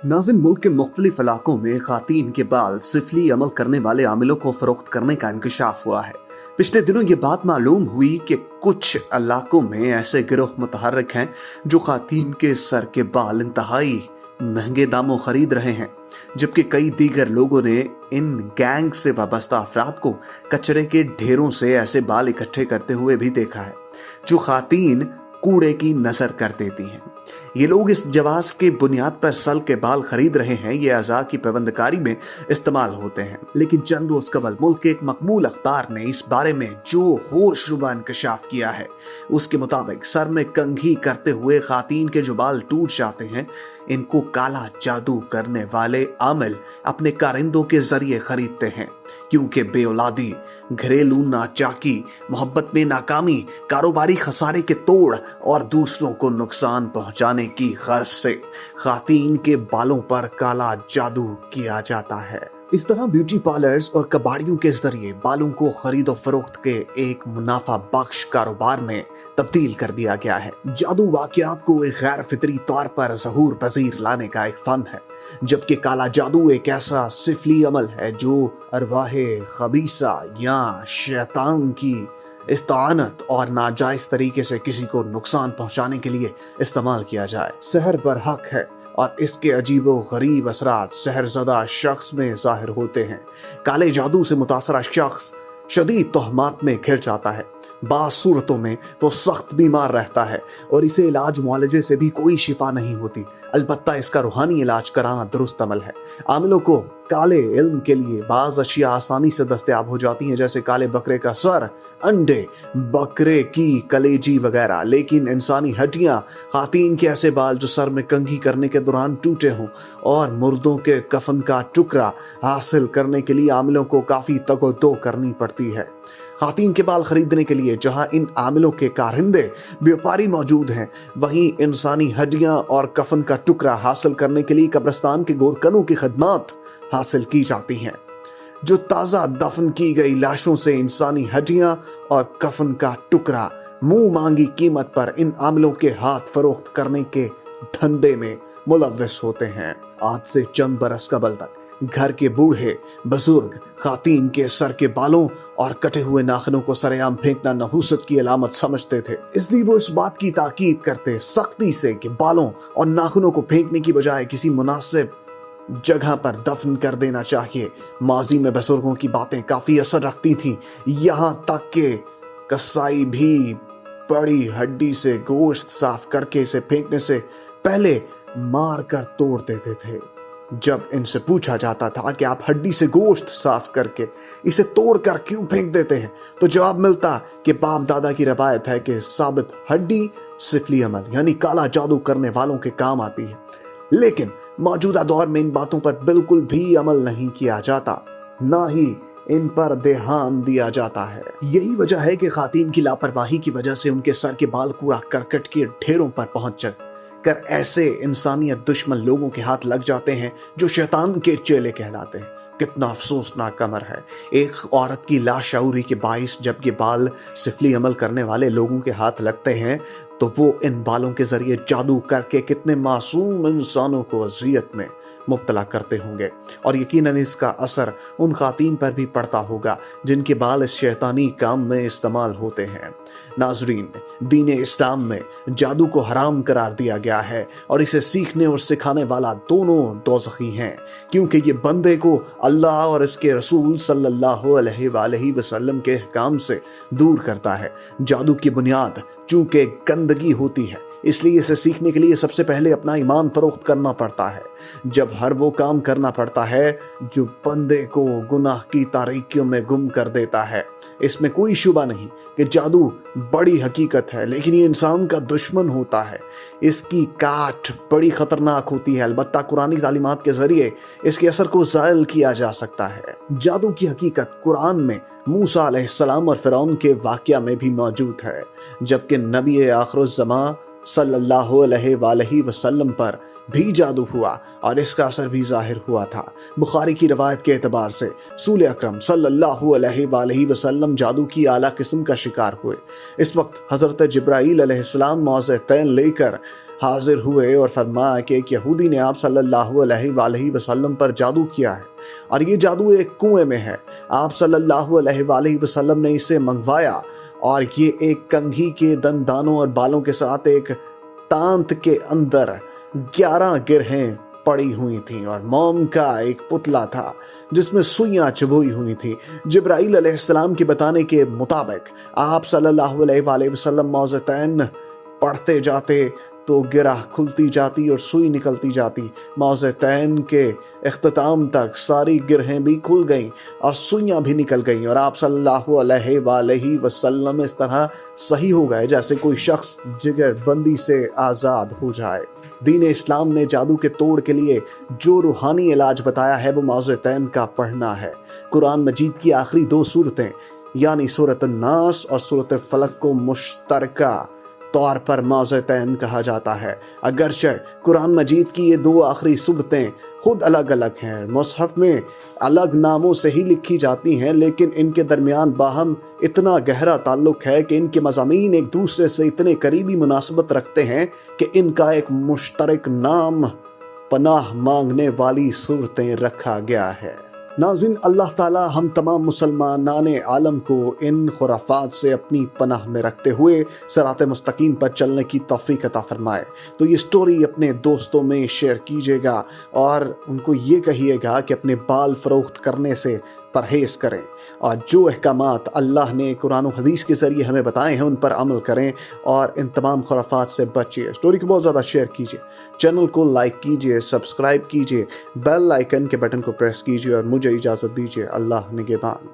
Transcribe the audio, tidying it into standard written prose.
नाज़रीन, मुल्क के मुख्तलिफ इलाकों में ख़वातीन के बाल सिफली अमल करने वाले आमिलों को फ़रोख्त करने का इंकशाफ हुआ है। पिछले दिनों ये बात मालूम हुई कि कुछ इलाकों में ऐसे गिरोह मुतहर्रिक हैं जो ख़वातीन के सर के बाल इंतहाई महंगे दामों खरीद रहे हैं, जबकि कई दीगर लोगों ने इन गैंग से वाबस्ता अफराद को कचरे के ढेरों से ऐसे बाल इकट्ठे करते हुए भी देखा है जो ख़वातीन कूड़े की नजर कर देती हैं। ये लोग इस जवाज के बुनियाद पर सल के बाल खरीद रहे हैं। ये अज़ा की पाबंदकारी में इस्तेमाल होते हैं, लेकिन चंद रोज कबल मुल्क के एक मकबूल अखबार ने इस बारे में जो होशरुबा इंकशाफ किया है, उसके मुताबिक सर में कंघी करते हुए ख़वातीन के जो बाल टूट जाते हैं, इनको काला जादू करने वाले आमिल अपने कारिंदों के जरिए खरीदते हैं, क्योंकि बेऔलादी, घरेलू नाचाकी, मोहब्बत में नाकामी, कारोबारी खसारे के तोड़ और दूसरों को नुकसान पहुंचाने की गर्ज से ख़वातीन के बालों पर काला जादू किया जाता है। इस तरह ब्यूटी पार्लर्स और कबाड़ियों के जरिए बालों को खरीद और फरोख्त के एक मुनाफा बख्श कारोबार में तब्दील कर दिया गया है। जादू वाकयात को एक गैर फितरी तौर पर ज़हूर पजीर लाने का एक फन है, जबकि काला जादू एक ऐसा सिफली अमल है जो अरवाहे खबीसा या शैतान की इस्तानत और नाजायज तरीके से किसी को नुकसान पहुंचाने के लिए इस्तेमाल किया जाए। सहर पर हक है और इसके अजीबो गरीब असरात सहरज़दा शख्स में ज़ाहिर होते हैं। काले जादू से मुतासरा शख्स शदीद तोहमात में घिर जाता है। बाज़ सूरतों में वो सख्त बीमार रहता है और इसे इलाज मुआलजे से भी कोई शिफा नहीं होती। अलबत्ता इसका रूहानी इलाज कराना दुरुस्त अमल है। आमिलों को काले इल्म के लिए बाज़ अशिया आसानी से दस्तयाब हो जाती हैं, जैसे काले बकरे का सर, अंडे, बकरे की कलेजी वगैरह, लेकिन इंसानी हड्डियां, ख़वातीन के ऐसे बाल जो सर में कंघी करने के दौरान टूटे हों और मुर्दों के कफन का टुकड़ा हासिल करने के लिए आमिलों को काफ़ी तगोदो करनी पड़ती है। ख़वातीन के बाल खरीदने के लिए जहां इन आमिलों के कारिंदे व्यापारी मौजूद हैं, वहीं इंसानी हड्डियां और कफन का टुकड़ा हासिल करने के लिए कब्रिस्तान के गोरकनों की खदमात हासिल की जाती हैं, जो ताज़ा दफन की गई लाशों से इंसानी हड्डियां और कफन का टुकड़ा मुंह मांगी कीमत पर इन आमिलों के हाथ फरोख्त करने के धंधे में मुलव्वस होते हैं। आज से चंद बरस कबल तक घर के बूढ़े बुजुर्ग ख़वातीन के सर के बालों और कटे हुए नाखूनों को सरेआम फेंकना नहूसत की अलामत समझते थे। इसलिए वो इस बात की ताकीद करते सख्ती से कि बालों और नाखूनों को फेंकने की बजाय किसी मुनासिब जगह पर दफन कर देना चाहिए। माजी में बुजुर्गों की बातें काफ़ी असर रखती थीं, यहाँ तक कि कसाई भी बड़ी हड्डी से गोश्त साफ करके इसे फेंकने से पहले मार कर तोड़ देते थे। जब इनसे पूछा जाता था कि आप हड्डी से गोश्त साफ करके इसे तोड़कर क्यों फेंक देते हैं, तो जवाब मिलता कि बाप दादा की रवायत है कि साबित हड्डी सिफली अमल यानी काला जादू करने वालों के काम आती है। लेकिन मौजूदा दौर में इन बातों पर बिल्कुल भी अमल नहीं किया जाता, ना ही इन पर ध्यान दिया जाता है। यही वजह है कि ख़वातीन की लापरवाही की वजह से उनके सर के बाल कूड़ा करकट के ढेरों पर पहुंच कर ऐसे इंसानियत दुश्मन लोगों के हाथ लग जाते हैं जो शैतान के चेले कहलाते हैं। कितना अफसोसनाक अमर है एक औरत की लाशऊरी के बाइस जब ये बाल सिफली अमल करने वाले लोगों के हाथ लगते हैं, तो वो इन बालों के जरिए जादू करके कितने मासूम इंसानों को अज़ियत में मुब्तला करते होंगे, और यकीनन इसका असर उन ख़वातीन पर भी पड़ता होगा जिनके बाल इस शैतानी काम में इस्तेमाल होते हैं। नाज़रीन, दीन इस्लाम में जादू को हराम करार दिया गया है और इसे सीखने और सिखाने वाला दोनों दोज़खी हैं, क्योंकि ये बंदे को अल्लाह और इसके रसूल सल्लल्लाहु अलैहि वसल्लम के अहकाम से दूर करता है। जादू की बुनियाद चूँकि गंदगी होती है, इसलिए इसे सीखने के लिए सबसे पहले अपना ईमान फरोख्त करना पड़ता है। जब हर वो काम करना पड़ता है जो बंदे को गुनाह की तारीकियों में गुम कर देता है। इसमें कोई शुबा नहीं कि जादू बड़ी हकीकत है, लेकिन ये इंसान का दुश्मन होता है। इसकी काट बड़ी खतरनाक होती है। अलबत्ता कुरानी तालीमात के जरिए इसके असर को ज़ायल किया जा सकता है। जादू की हकीकत कुरान में मूसा अलैहिस्सलाम और फिरौन के वाक़या में भी मौजूद है, जबकि नबी आखिरुज़्ज़मां सल्लल्लाहु अलैहि वसल्लम पर भी जादू हुआ और इसका असर भी जाहिर हुआ था। बुखारी की रवायत के एतबार से रसूल अकरम सल्लल्लाहु अलैहि वसल्लम जादू की आला किस्म का शिकार हुए। इस वक्त हज़रत जिब्राईल अलैहिस्सलाम मौज़े तैन लेकर हाजिर हुए और फरमाया कि एक यहूदी ने आप सल्लल्लाहु अलैहि वसल्लम पर जादू किया है और ये जादू एक कुएं में है। आप सल्लल्लाहु अलैहि वसल्लम ने इसे मंगवाया और ये एक कंघी के दंदानों और बालों के साथ एक तांत के अंदर 11 गिरहें पड़ी हुई थी और मोम का एक पुतला था जिसमें सुइयां चुभोई हुई थी। जिब्राइल अलैहिस्सलाम के बताने के मुताबिक आप सल्लल्लाहु अलैहि वसल्लम मौज़तैन पढ़ते जाते तो गिरह खुलती जाती और सुई निकलती जाती। मौज़तैन के इख्तिताम तक सारी गिरहें भी खुल गईं और सुइयां भी निकल गईं और आप सल्लल्लाहु अलैहि वसल्लम इस तरह सही हो गए जैसे कोई शख्स जिगर बंदी से आज़ाद हो जाए। दीन इस्लाम ने जादू के तोड़ के लिए जो रूहानी इलाज बताया है वो मौज़तैन का पढ़ना है। कुरान मजीद की आखिरी 2 सूरतें यानी सूरत नास और सूरत फलक को मुश्तरका तौर पर मौज़तैन कहा जाता है। अगरचे कुरान मजीद की ये 2 आखिरी सूरतें खुद अलग अलग हैं, मुसहफ में अलग नामों से ही लिखी जाती हैं, लेकिन इनके दरमियान बाहम इतना गहरा ताल्लुक है कि इनके मज़ामीन एक दूसरे से इतने करीबी मुनासबत रखते हैं कि इनका एक मुश्तरक नाम पनाह मांगने वाली सूरतें रखा गया है। नाज़रीन, अल्लाह ताला हम तमाम मुसलमानान आलम को इन खुराफात से अपनी पनाह में रखते हुए सिरात मुस्तकीम पर चलने की तौफीक अता फरमाए। तो ये स्टोरी अपने दोस्तों में शेयर कीजिएगा और उनको ये कहिएगा कि अपने बाल फ़रोख्त करने से परहेज़ करें और जो अहकामात अल्लाह ने कुरान और हदीस के ज़रिए हमें बताए हैं उन पर अमल करें और इन तमाम खुराफात से बचिए। स्टोरी को बहुत ज़्यादा शेयर कीजिए, चैनल को लाइक कीजिए, सब्सक्राइब कीजिए, बेल आइकन के बटन को प्रेस कीजिए और मुझे इजाज़त दीजिए। अल्लाह निगहबान।